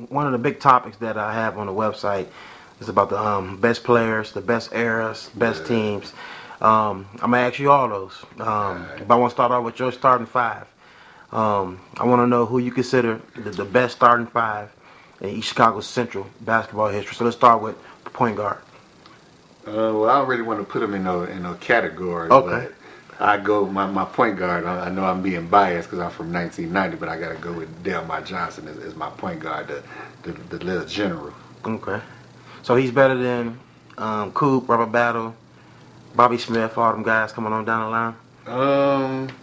one of the big topics that I have on the website is about the best players, the best eras, best teams. I'm gonna ask you all those, but I want to start off with your starting five. I want to know who you consider the best starting five in East Chicago Central basketball history. So let's start with point guard. Well, I don't really want to put him in no category, Okay. but I go my point guard. I know I'm being biased because I'm from 1990, but I got to go with Delmar Johnson as my point guard, the little general. Okay. So he's better than Coop, Robert Battle, Bobby Smith, all them guys coming on down the line.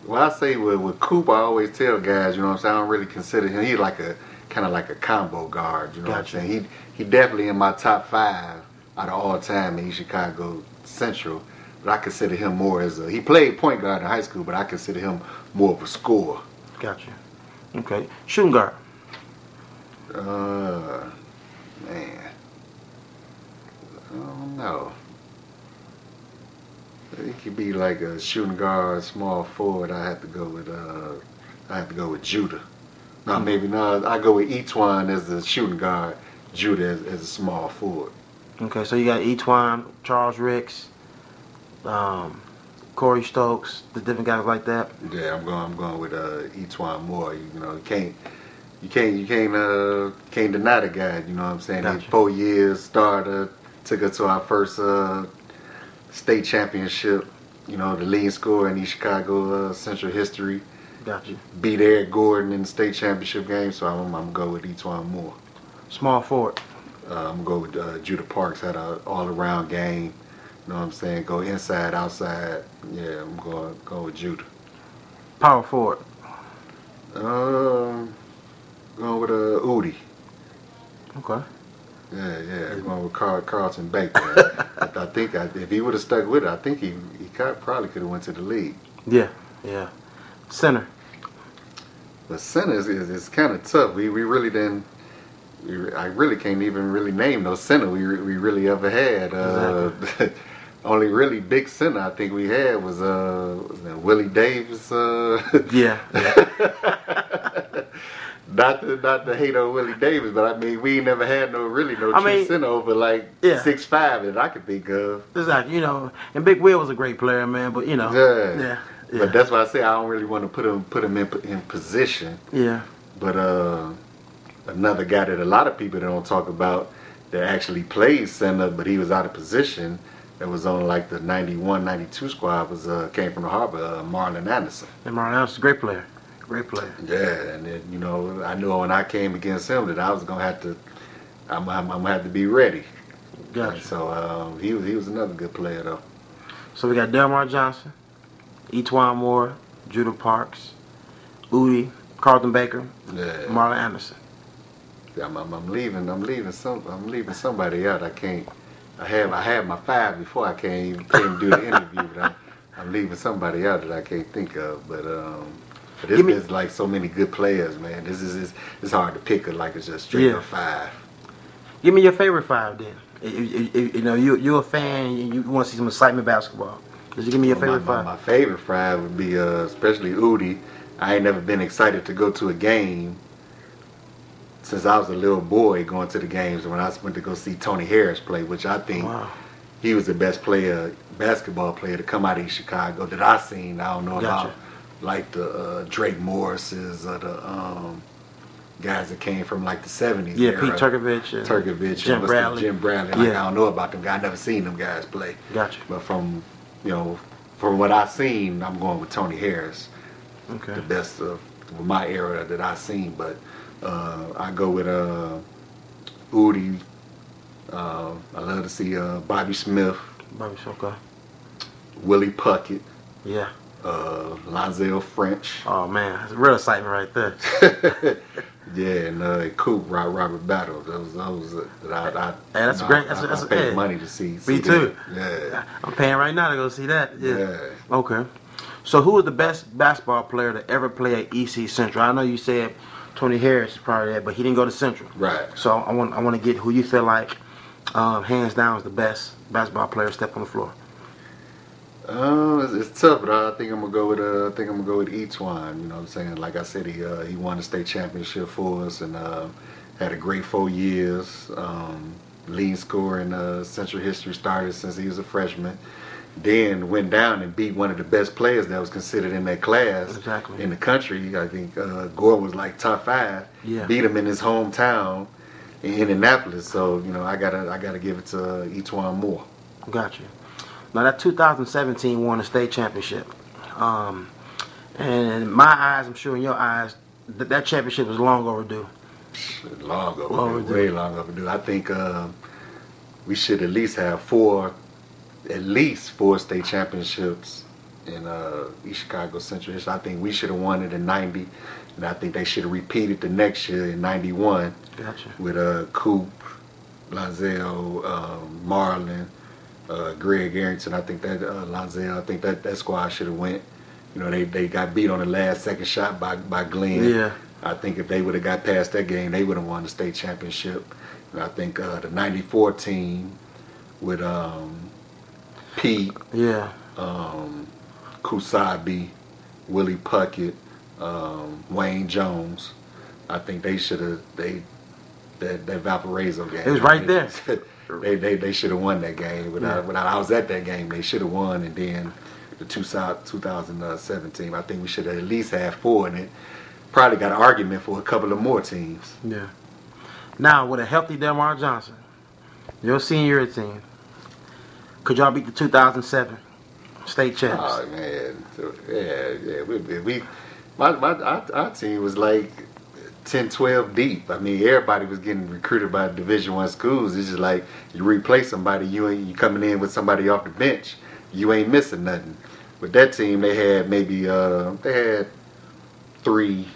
Well, I say with Coop, I always tell guys, you know what I'm saying, I don't really consider him. He's like a kind of like a combo guard, you know Gotcha. what I'm saying. He definitely in my top five out of all time in East Chicago Central, but I consider him more as he played point guard in high school, but I consider him more of a scorer. Gotcha. Okay. Shooting guard. Man, I don't know. He could be like a shooting guard, small forward. I have to go with Judah. No, maybe not. I go with Etwan as the shooting guard, Judah as a small forward. Okay, so you got Etwan, Charles Ricks, Corey Stokes, the different guys like that. Yeah, I'm going with Etwan Moore. You know, you can't deny the guy. You know what I'm saying? Gotcha. He 4 years starter, took us to our first state championship. You know, the leading scorer in East Chicago Central history. Gotcha. Beat Eric Gordon in the state championship game, so I'm gonna go with Etwan Moore. Small forward. I'm gonna go with Judah Parks. Had an all-around game. You know what I'm saying? Go inside, outside. Yeah, I'm going to go with Judah. Power forward. Going with Udi. Okay. Yeah. I'm going with Carlton Baker. I think if he would have stuck with it, I think he probably could have went to the league. Yeah. Center. But center is kind of tough. We really didn't. I really can't even really name no center we really ever had. Exactly. Only really big center I think we had was Willie Davis. Yeah. Not to hate on Willie Davis, but I mean we never had no true center over like 6'5" that I could think of. Exactly. You know, and Big Will was a great player, man. But you know. Yeah. But that's why I say I don't really want to put him in position. Yeah. But another guy that a lot of people don't talk about that actually played center, but he was out of position. That was on like the 91, 92 squad came from the Harbor, Marlon Anderson. And Marlon Anderson, great player. Great player. Yeah, and then, you know, I knew when I came against him that I was gonna have to, I'm gonna have to be ready. Gotcha. And so he was another good player though. So we got Delmar Johnson, Etwan Moore, Judah Parks, Udi, Carlton Baker, Marlon Anderson. Yeah, I'm leaving somebody out. I had my five before I came do the interview, but I'm leaving somebody out that I can't think of. But there's like so many good players, man. It's hard to pick it's just straight up five. Give me your favorite five then. You know, you're a fan and you want to see some excitement basketball. Just give me your favorite five. My favorite five would be especially Udi. I ain't never been excited to go to a game since I was a little boy going to the games when I went to go see Tony Harris play, which I think he was the best basketball player to come out of Chicago that I seen. I don't know about like the Drake Morrises or the guys that came from like the 70s. Yeah, era. Pete Turkovich, Jim Bradley. I don't know about them guys. I never seen them guys play. Gotcha. But from what I seen, I'm going with Tony Harris. Okay. The best of my era that I seen, but I go with Udi. I love to see Bobby Smith. Okay. Willie Puckett. Yeah. Lonzel French. Oh man, that's real excitement right there. Yeah, and Coop, Robert Battle. Those that that's great. That's I paid money to see. Me too. That. Yeah. I'm paying right now to go see that. Yeah. Okay. So who was the best basketball player to ever play at EC Central? I know you said Tony Harris is part of that, but he didn't go to Central. Right. So I want to get who you feel like hands down is the best basketball player to step on the floor. It's tough, but I think I'm gonna go with Etwan. You know what I'm saying? Like I said, he won the state championship for us, and Had a great 4 years. Leading scorer in Central history, started since he was a freshman. Then went down and beat one of the best players that was considered in that class Exactly. in the country. I think Gore was like top 5. Yeah. Beat him in his hometown in Indianapolis. So I gotta give it to E'Twaun Moore. Got you. Now that 2017 won the state championship. And in my eyes, I'm sure in your eyes, that championship was long overdue. Long overdue. Way long overdue. I think we should at least have four state championships in East Chicago Central history. I think we should have won it in '90, and I think they should have repeated the next year in '91. Gotcha. With Coop, Lonzel, Marlon, Greg Arrington. I think that Lonzel. I think that squad should have went. They got beat on the last second shot by Glenn. Yeah. I think if they would have got past that game, they would have won the state championship. And I think the '94 team with Pete, Yeah. Kusabi, Willie Puckett, Wayne Jones. I think they should have that Valparaiso game. It was right there. They should have won that game. Without I was at that game, they should have won. And then the 2017, I think we should have at least had 4 in it. Probably got an argument for a couple of more teams. Yeah. Now with a healthy Delmar Johnson, your senior team, could y'all beat the 2007 state champs? Oh man, yeah. Our team was like 10, 12 deep. I mean, everybody was getting recruited by Division I schools. It's just like you replace somebody, you coming in with somebody off the bench, you ain't missing nothing. With that team, they had maybe three,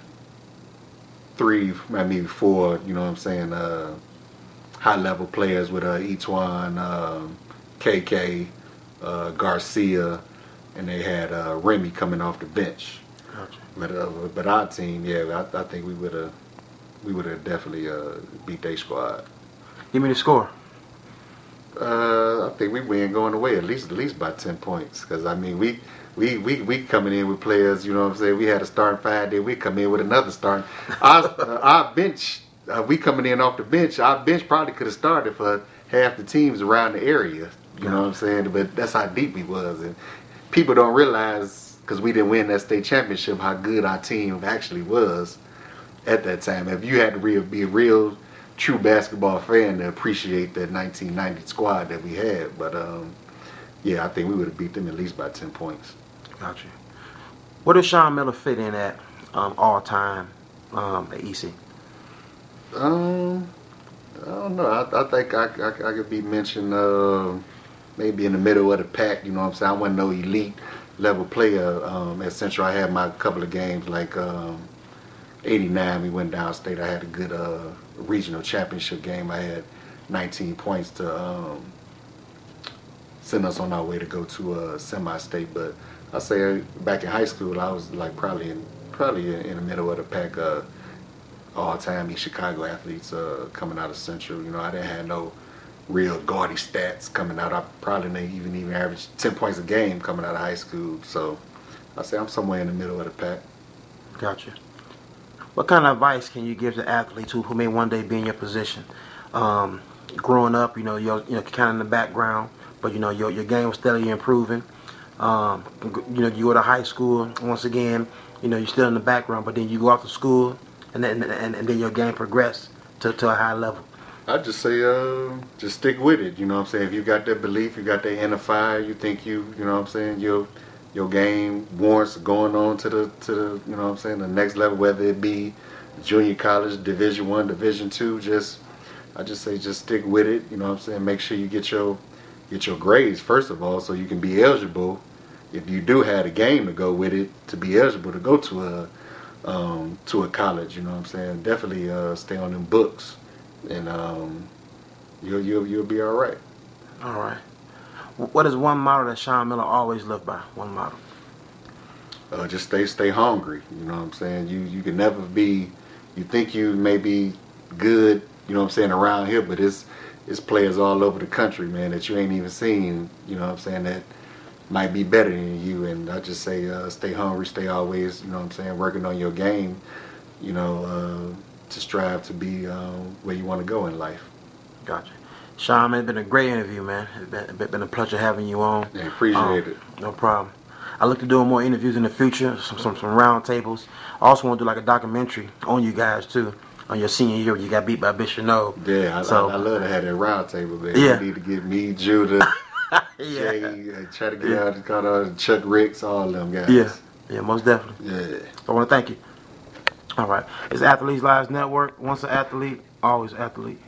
maybe 4. You know what I'm saying? High level players with E'Twaun, KK, Garcia, and they had Remy coming off the bench. Gotcha. But our team, yeah, I think we would have definitely beat their squad. Give me the score. I think we win going away at least by 10 points. Because I mean we coming in with players. You know what I'm saying? We had a starting 5 there. We come in with another starting. Our bench. We coming in off the bench. Our bench probably could have started for half the teams around the area. You know what I'm saying? But that's how deep we was, and people don't realize because we didn't win that state championship how good our team actually was at that time. If you had to be a real true basketball fan to appreciate that 1990 squad that we had, but yeah, I think we would have beat them at least by 10 points. Gotcha. Where does Sean Miller fit in at all time at EC? I don't know. I think I could be mentioned maybe in the middle of the pack. You know what I'm saying? I wasn't no elite level player at Central. I had my couple of games like '89. We went downstate. I had a good regional championship game. I had 19 points to send us on our way to go to semi-state. But I say back in high school, I was like probably in the middle of the pack. All-time East Chicago athletes coming out of Central. You know, I didn't have no real gaudy stats coming out. I probably didn't even average 10 points a game coming out of high school. So I say I'm somewhere in the middle of the pack. Gotcha. What kind of advice can you give to athletes who may one day be in your position? Growing up, you're kind of in the background, but your game was steadily improving. You go to high school. Once again, you're still in the background, but then you go off to school. And then your game progress to a high level. I just say, just stick with it. You know what I'm saying? If you got that belief, you got that inner fire, you think you know what I'm saying, your game warrants going on to the you know what I'm saying, the next level, whether it be junior college, Division I, Division II. I just say just stick with it. You know what I'm saying? Make sure you get your grades first of all, so you can be eligible. If you do have a game to go with it, to be eligible to go to a college, you know what I'm saying? Definitely stay on them books, and you'll be all right. All right. What is one motto that Sean Miller always lived by? One motto. Just stay hungry. You know what I'm saying? You can never be. You think you may be good, you know what I'm saying, around here, but it's players all over the country, man, that you ain't even seen. You know what I'm saying, that might be better than you. And I just say stay hungry, stay always, you know what I'm saying, working on your game. to strive to be where you want to go in life. Gotcha. Sean, man, it's been a great interview, man. It's been a pleasure having you on. I appreciate it. No problem. I look to doing more interviews in the future, some round tables. I also want to do like a documentary on you guys too. On your senior year, when you got beat by Bishop Noe. Yeah, I love to have that round table, man. Yeah. We need to get me, Judah, Yeah. Jay, try to get out, call out Chuck Ricks, all of them guys. Yeah, most definitely. Yeah. So I want to thank you. All right. It's Athletes Lives Network. Once an athlete, always athlete.